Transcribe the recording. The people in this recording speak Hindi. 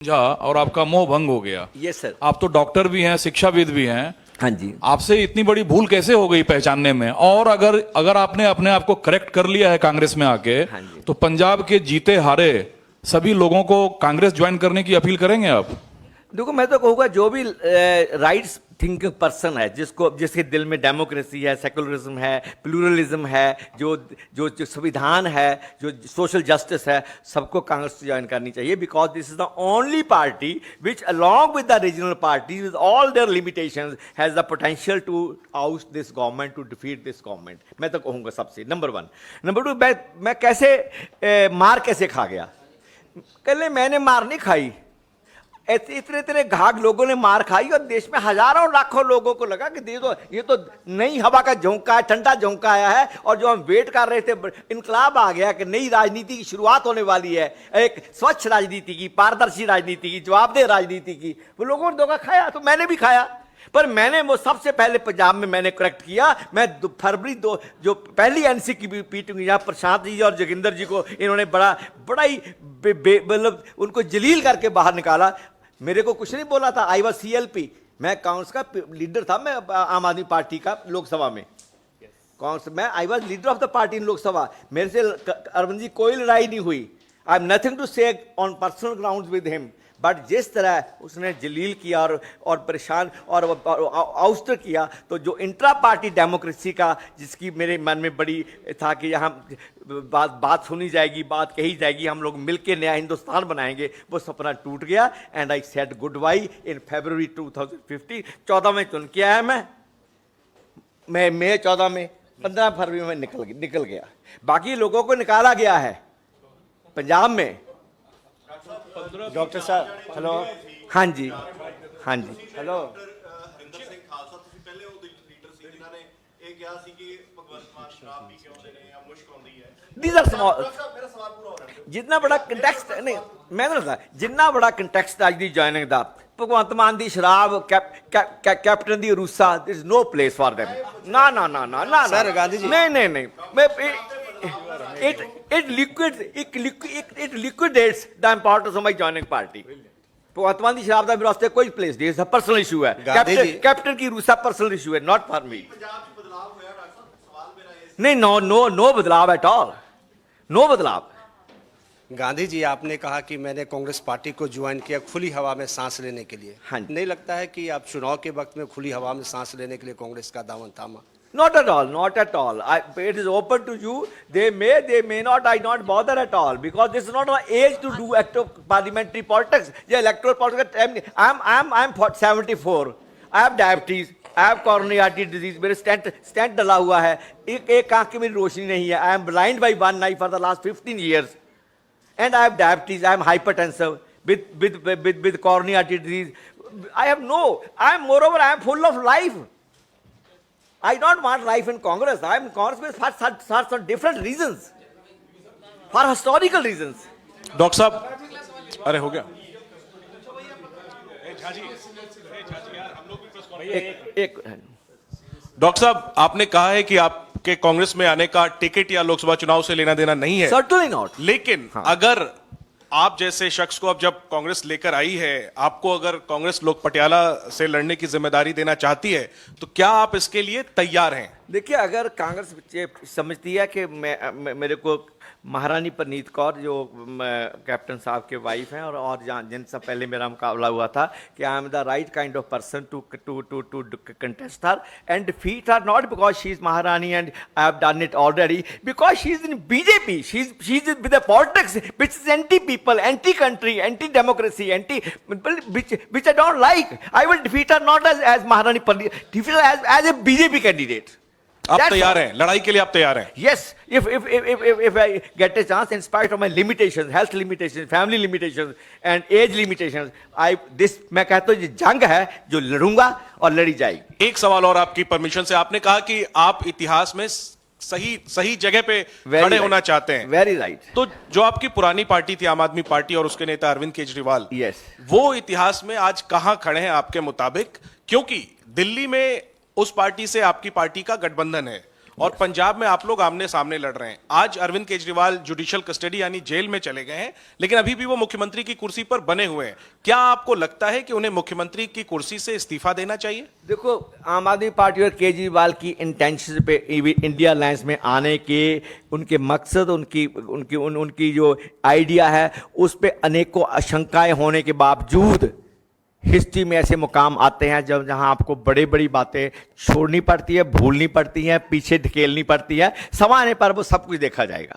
समझा और आपका मोह भंग हो गया। Yes sir. आप तो डॉक्टर भी हैं, शिक्षाविद भी हैं। हाँ जी। आपसे इतनी बड़ी भूल कैसे हो गई पहचानने में? और अगर अगर आपने अपने आप को करेक्ट कर लिया है कांग्रेस में आके, हाँ जी। तो पंजाब के जीते हारे सभी लोगों को कांग्रेस ज्वाइन करने की अपील करेंगे आप? देखो, मैं तो कहूँगा जो भी राइट्स थिंकिंग पर्सन है, जिसके दिल में डेमोक्रेसी है, सेकुलरिज्म है, प्लूरलिज्म है, जो संविधान है, जो सोशल जस्टिस है, सबको कांग्रेस से ज्वाइन करनी चाहिए। Because this is the only party which along with the regional party with all their limitations has the potential to out this government, to defeat this government. मैं तो कहूँगा सबसे नंबर वन। नंबर टू, मैं कैसे मार कैसे खा गया? कल मैंने मार नहीं खाई, इतने इतने घाघ लोगों ने मार खाई और देश में हजारों लाखों लोगों को लगा कि ये तो नई हवा का झोंका है, ठंडा झोंका आया है। और जो हम वेट कर रहे थे, इनकलाब आ गया कि नई राजनीति की शुरुआत होने वाली है, एक स्वच्छ राजनीति की, पारदर्शी राजनीति की, जवाबदेह राजनीति की। वो लोगों ने धोखा खाया, तो मैंने भी खाया। पर मैंने वो सबसे पहले पंजाब में मैंने करेक्ट किया। मैं फरवरी जो पहली एनसी की मीटिंग हुई, जहाँ प्रशांत जी और जोगिंदर जी को इन्होंने बड़ा ही मतलब उनको जलील करके बाहर निकाला। मेरे को कुछ नहीं बोला था। आई वॉज CLP, मैं कांग्रेस का लीडर था, मैं आम आदमी पार्टी का लोकसभा में कांग्रेस मैं I was leader of the party इन लोकसभा। मेरे से अरविंद जी कोई लड़ाई नहीं हुई। आई एम नथिंग टू से on personal ground with him. But जिस तरह उसने जलील किया और परेशान और आउस्टर किया, तो जो इंट्रा पार्टी डेमोक्रेसी का, जिसकी मेरे मन में बड़ी था कि यहाँ बात सुनी जाएगी, बात कही जाएगी, हम लोग मिलकर नया हिंदुस्तान बनाएंगे, वो सपना टूट गया। And I said good by in February 2015। 14 में चुन के आया मैं मई 14 में, 15 फरवरी में निकल गया। बाकी लोगों को निकाला गया है पंजाब में। डॉक्टर साहब हेलो। हाँ जी, हाँ जी, हेलो। ਹਰਿੰਦਰ ਸਿੰਘ ਖਾਲਸਾ, ਤੁਸੀਂ ਪਹਿਲੇ ਉਹ ਲੀਡਰ ਸੀ ਜਿਨ੍ਹਾਂ ਨੇ ਇਹ ਕਿਹਾ ਸੀ ਕਿ ਭਗਵੰਤ ਮਾਨ ਸ਼ਰਾਬ ਪੀ ਕੇ ਆਉਂਦੇ ਨੇ ਜਾਂ ਮੁਸ਼ਕ ਆਉਂਦੀ ਹੈ। These are small। ਮੇਰਾ ਸਵਾਲ ਪੂਰਾ ਹੋ ਰਿਹਾ। जितना बड़ा कंटेक्स्ट नहीं, मैं तो नहीं, जितना बड़ा कंटेक्स्ट आज दी ज्वाइनिंग दा, भगवंत मान दी शराब, captain the RUSA, there is no place for them। ना ना ना ना ना सर, गांधी जी। नहीं मैं it liquidates the importance of my joining party। भगवंत मान दी शराब दा मेरे वास्ते कोई प्लेस नहीं है, पर्सनल इशू है। गांधी जी। कैप्टन की रूसा पर्सनल इशू है, नॉट फॉर मी। ਪੰਜਾਬ 'ਚ ਬਦਲਾਅ ਹੋਇਆ ਡਾਕਟਰ ਸਾਹਿਬ, ਸਵਾਲ ਮੇਰਾ ਇਹ नहीं, नो बदलाव एट ऑल, नो बदलाव। गांधी जी, आपने कहा कि मैंने कांग्रेस पार्टी को ज्वाइन किया खुली हवा में सांस लेने के लिए। हाँ। नहीं लगता है कि आप चुनाव के वक्त में खुली हवा में सांस लेने के लिए कांग्रेस का दामन थामा? Not at all, not at all. It is open to you. They may not. I not bother at all, because this is not an age to do active parliamentary politics. Yeah, electoral politics. I'm 74. I have diabetes. I have coronary artery disease. मेरे stent डला हुआ है। एक आंख की मेरी रोशनी नहीं है। I am blind by one eye for the last 15 years, and I have diabetes. I am hypertensive with coronary artery disease. Moreover, I am full of life. I don't want life in Congress. I am in Congress for some different reasons, for historical reasons. Doctor साहब, अरे हो गया। डॉक्टर साहब, आपने कहा है कि आपके कांग्रेस में आने का टिकट या लोकसभा चुनाव से लेना देना नहीं है। Certainly not. लेकिन अगर आप जैसे शख्स को अब जब कांग्रेस लेकर आई है, आपको अगर कांग्रेस लोग पटियाला से लड़ने की जिम्मेदारी देना चाहती है, तो क्या आप इसके लिए तैयार हैं? देखिए, अगर कांग्रेस समझती है कि मेरे को महारानी परनीत कौर, जो कैप्टन साहब के वाइफ हैं, और जिनसे पहले मेरा मुकाबला हुआ था, कि I am the right kind of person to contest her and defeat her, not because she is Maharani and I have done it already, because she is in BJP, she is with the politics which is anti people, anti country, anti democracy, anti which I don't like. I will defeat her not as Maharani Pandit, defeat her as a BJP candidate. आप तैयार हैं? लड़ाई के लिए आप तैयार हैं? Yes, if I get a chance, in spite of my limitations, health limitations, family limitations, and age limitations, मैं कहता हूँ ये जंग है जो लड़ूंगा और लड़ी जाएगी। एक सवाल और आपकी परमिशन से, आपने कहा कि आप इतिहास में सही जगह पे खड़े होना चाहते हैं। Very right. तो जो आपकी पुरानी पार्टी थी आम आदमी पार्टी, और उसके नेता अरविंद केजरीवाल, Yes. वो इतिहास में आज कहां खड़े हैं आपके मुताबिक? क्योंकि दिल्ली में उस पार्टी से आपकी पार्टी का गठबंधन है, और पंजाब में आप लोग आमने सामने लड़ रहे हैं। आज अरविंद केजरीवाल जुडिशियल कस्टडी यानी जेल में चले गए हैं, लेकिन अभी भी वो मुख्यमंत्री की कुर्सी पर बने हुए हैं। क्या आपको लगता है कि उन्हें मुख्यमंत्री की कुर्सी से इस्तीफा देना चाहिए? देखो, आम आदमी पार्टी और केजरीवाल की इंटेंशन पे इंडिया अलायंस में आने के उनके मकसद, उनकी जो आइडिया है, उस पे अनेकों आशंकाएं होने के बावजूद हिस्ट्री में ऐसे मुकाम आते हैं जहां आपको बड़ी बड़ी बातें छोड़नी पड़ती है, भूलनी पड़ती हैं, पीछे धकेलनी पड़ती है। समय आने पर वो सब कुछ देखा जाएगा।